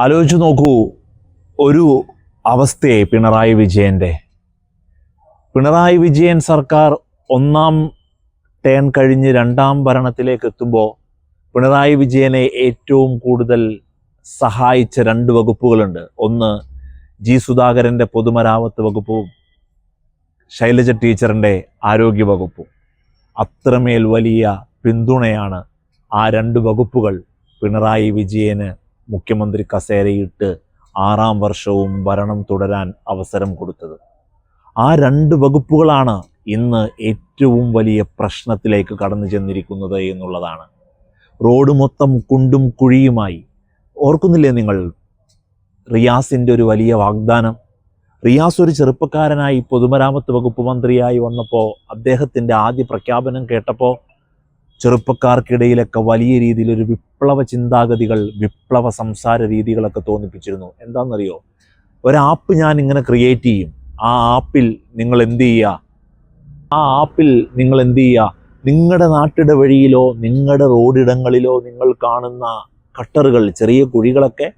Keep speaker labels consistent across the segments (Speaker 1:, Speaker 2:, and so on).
Speaker 1: ആലോചിച്ച് നോക്കൂ, ഒരു അവസ്ഥയെ പിണറായി വിജയൻ സർക്കാർ ഒന്നാം ടേൺ കഴിഞ്ഞ് രണ്ടാം ഭരണത്തിലേക്ക് എത്തുമ്പോൾ പിണറായി വിജയനെ ഏറ്റവും കൂടുതൽ സഹായിച്ച രണ്ട് വകുപ്പുകളുണ്ട്. ഒന്ന് ജി സുധാകരൻ്റെ പൊതുമരാമത്ത് വകുപ്പും ശൈലജ ടീച്ചറിൻ്റെ ആരോഗ്യ വകുപ്പും. അത്രമേൽ വലിയ പിന്തുണയാണ് ആ രണ്ട് വകുപ്പുകൾ പിണറായി വിജയന് മുഖ്യമന്ത്രി കസേരയിട്ട് 6ാം വർഷവും ഭരണം തുടരാൻ അവസരം കൊടുത്തത്. ആ രണ്ട് വകുപ്പുകളാണ് ഇന്ന് ഏറ്റവും വലിയ പ്രശ്നത്തിലേക്ക് കടന്നു ചെന്നിരിക്കുന്നത് എന്നുള്ളതാണ്. റോഡ് മൊത്തം കുണ്ടും കുഴിയുമായി. ഓർക്കുന്നില്ലേ നിങ്ങൾ റിയാസിൻ്റെ ഒരു വലിയ വാഗ്ദാനം? റിയാസ് ഒരു ചെറുപ്പക്കാരനായി പൊതുമരാമത്ത് വകുപ്പ് മന്ത്രിയായി വന്നപ്പോൾ അദ്ദേഹത്തിൻ്റെ ആദ്യ പ്രഖ്യാപനം കേട്ടപ്പോൾ ചെറുപ്പക്കാർക്കിടയിലൊക്കെ വലിയ രീതിയിലൊരു വിപ്ലവ ചിന്താഗതികൾ, വിപ്ലവ സംസാര രീതികളൊക്കെ തോന്നിപ്പിച്ചിരുന്നു. എന്താണെന്നറിയോ? ഒരു ആപ്പ് ഞാൻ ഇങ്ങനെ ക്രിയേറ്റ് ചെയ്യും. ആ ആപ്പിൽ നിങ്ങൾ എന്ത് ചെയ്യുക? നിങ്ങളുടെ നാട്ടിട വഴിയിലോ നിങ്ങളുടെ റോഡിടങ്ങളിലോ നിങ്ങൾ കാണുന്ന കട്ടറുകൾ, ചെറിയ കുഴികളൊക്കെ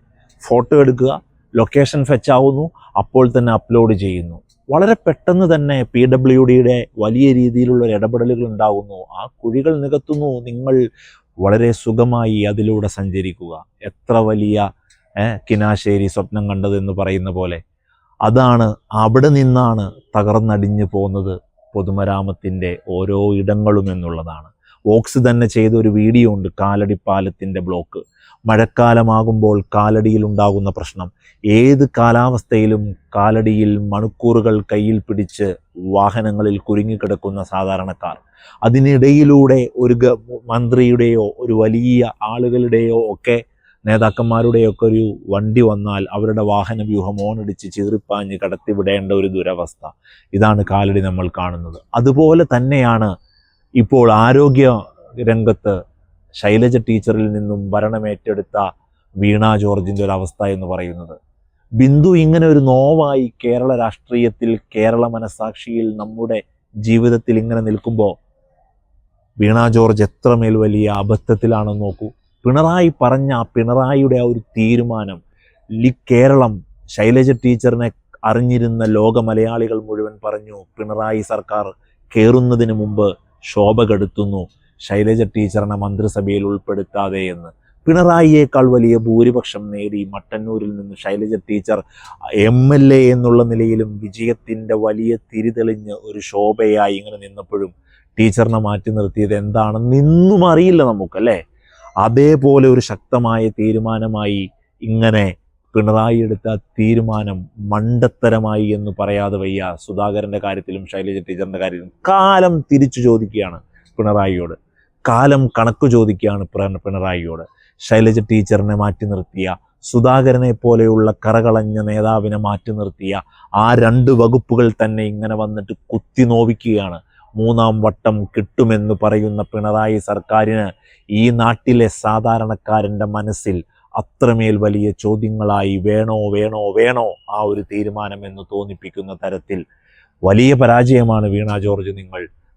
Speaker 1: ഫോട്ടോ എടുക്കുക, ലൊക്കേഷൻ ഫെച്ച് ആവുന്നു, അപ്പോൾ തന്നെ അപ്ലോഡ് ചെയ്യുന്നു. വളരെ പെട്ടെന്ന് തന്നെ PWDയുടെ വലിയ രീതിയിലുള്ള ഇടപെടലുകൾ ഉണ്ടാകുന്നു. ആ കുഴികൾ നികത്തുന്നു. നിങ്ങൾ വളരെ സുഖമായി അതിലൂടെ സഞ്ചരിക്കുക. എത്ര വലിയ കിനാശ്ശേരി സ്വപ്നം കണ്ടതെന്ന് പറയുന്ന പോലെ അവിടെ നിന്നാണ് തകർന്നടിഞ്ഞു പോകുന്നത് പൊതുമരാമത്തിൻ്റെ ഓരോ ഇടങ്ങളും എന്നുള്ളതാണ്. വോക്സ് തന്നെ ചെയ്ത ഒരു വീഡിയോ ഉണ്ട്, കാലടിപ്പാലത്തിൻ്റെ ബ്ലോക്ക്. മഴക്കാലമാകുമ്പോൾ കാലടിയിൽ ഉണ്ടാകുന്ന പ്രശ്നം. ഏത് കാലാവസ്ഥയിലും കാലടിയിൽ മണിക്കൂറുകൾ കയ്യിൽ പിടിച്ച് വാഹനങ്ങളിൽ കുരുങ്ങിക്കിടക്കുന്ന സാധാരണക്കാർ. അതിനിടയിലൂടെ ഒരു മന്ത്രിയുടെയോ ഒരു വലിയ ആളുകളുടെയോ ഒക്കെ നേതാക്കന്മാരുടെയൊക്കെ ഒരു വണ്ടി വന്നാൽ അവരുടെ വാഹന വ്യൂഹം ഓണടിച്ച് ചീറിപ്പാഞ്ഞ് കടത്തിവിടേണ്ട ഒരു ദുരവസ്ഥ. ഇതാണ് കാലടി നമ്മൾ കാണുന്നത്. അതുപോലെ തന്നെയാണ് ഇപ്പോൾ ആരോഗ്യ രംഗത്ത് ശൈലജ ടീച്ചറിൽ നിന്നും ഭരണമേറ്റെടുത്ത വീണ ജോർജിൻ്റെ ഒരു അവസ്ഥ എന്ന് പറയുന്നത്. ബിന്ദു ഇങ്ങനെ ഒരു നോവായി കേരള രാഷ്ട്രീയത്തിൽ, കേരള മനസ്സാക്ഷിയിൽ, നമ്മുടെ ജീവിതത്തിൽ ഇങ്ങനെ നിൽക്കുമ്പോൾ വീണ ജോർജ് എത്രമേൽ വലിയ അബദ്ധത്തിലാണെന്ന് നോക്കൂ. പിണറായിയുടെ ആ ഒരു തീരുമാനം, കേരളം ശൈലജ ടീച്ചറിനെ അറിഞ്ഞിരുന്ന ലോക മലയാളികൾ മുഴുവൻ പറഞ്ഞു, പിണറായി സർക്കാർ കയറുന്നതിന് മുമ്പ് ശോഭ കെടുത്തുന്നു ശൈലജ ടീച്ചറിനെ മന്ത്രിസഭയിൽ ഉൾപ്പെടുത്താതെ എന്ന്. പിണറായിയേക്കാൾ വലിയ ഭൂരിപക്ഷം നേടി മട്ടന്നൂരിൽ നിന്ന് ശൈലജ ടീച്ചർ MLA എന്നുള്ള നിലയിലും വിജയത്തിൻ്റെ വലിയ തിരിതെളിഞ്ഞ് ഒരു ശോഭയായി ഇങ്ങനെ നിന്നപ്പോഴും ടീച്ചറിനെ മാറ്റി നിർത്തിയത് എന്താണെന്ന് ഇന്നും അറിയില്ല നമുക്കല്ലേ. അതേപോലെ ഒരു ശക്തമായ തീരുമാനമായി ഇങ്ങനെ പിണറായി എടുത്ത തീരുമാനം മണ്ടത്തരമായി എന്ന് പറയാതെ വയ്യ. സുധാകരൻ്റെ കാര്യത്തിലും ശൈലജ ടീച്ചറിൻ്റെ കാര്യത്തിലും കാലം തിരിച്ചു ചോദിക്കുകയാണ് പിണറായിയോട്. കാലം കണക്ക് ചോദിക്കുകയാണ് പിണറായിയോട്. ശൈലജ ടീച്ചറിനെ മാറ്റി നിർത്തിയ, സുധാകരനെ പോലെയുള്ള കറകളഞ്ഞ നേതാവിനെ മാറ്റി നിർത്തിയ ആ രണ്ട് വകുപ്പുകൾ തന്നെ ഇങ്ങനെ വന്നിട്ട് കുത്തി നോവിക്കുകയാണ്. 3ാം വട്ടം കിട്ടുമെന്ന് പറയുന്ന പിണറായി സർക്കാരിന് ഈ നാട്ടിലെ സാധാരണക്കാരൻ്റെ മനസ്സിൽ അത്രമേൽ വലിയ ചോദ്യങ്ങളായി വേണോ ആ ഒരു തീരുമാനം എന്ന് തോന്നിപ്പിക്കുന്ന തരത്തിൽ വലിയ പരാജയമാണ് വീണ ജോർജ്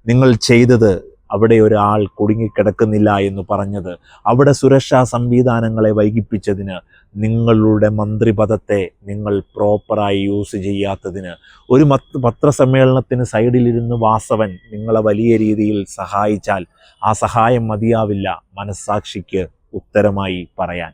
Speaker 1: നിങ്ങൾ ചെയ്തത്. അവിടെ ഒരാൾ കുടുങ്ങിക്കിടക്കുന്നില്ല എന്ന് പറഞ്ഞത്, അവിടെ സുരക്ഷാ സംവിധാനങ്ങളെ വൈകിപ്പിച്ചതിന്, നിങ്ങളുടെ മന്ത്രിപദത്തെ നിങ്ങൾ പ്രോപ്പറായി യൂസ് ചെയ്യാത്തതിന്, ഒരു പത്രസമ്മേളനത്തിന് സൈഡിലിരുന്ന് വാസവൻ നിങ്ങളെ വലിയ രീതിയിൽ സഹായിച്ചാൽ ആ സഹായം മതിയാവില്ല മനസ്സാക്ഷിക്ക് ഉത്തരമായി പറയാൻ.